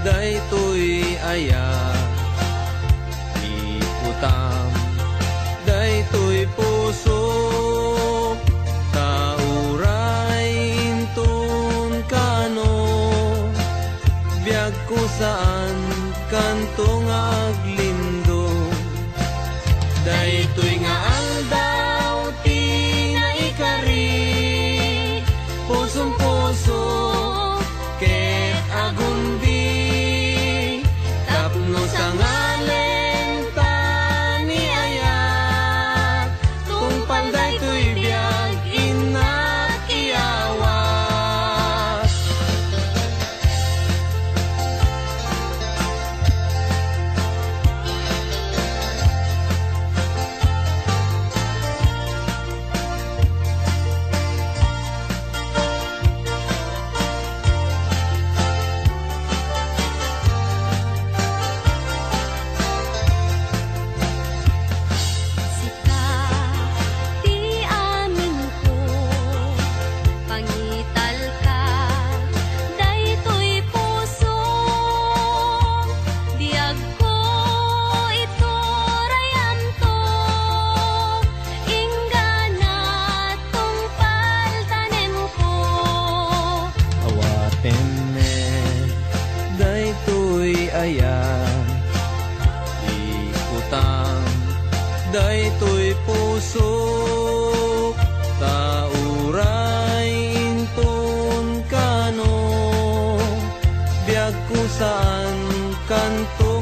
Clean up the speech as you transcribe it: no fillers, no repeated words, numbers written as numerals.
daytoy aya iputam daytoy puso tauray intun kano biag ko saan kantong aglindo daytoy nga aldaw ti naikari pusong puso ket agundi tapno sa ngalen ta ni aya tungpal daytoy biag inak iawas daytoy aya iputam daytoy puso tauray intun kano biag ko saan kanto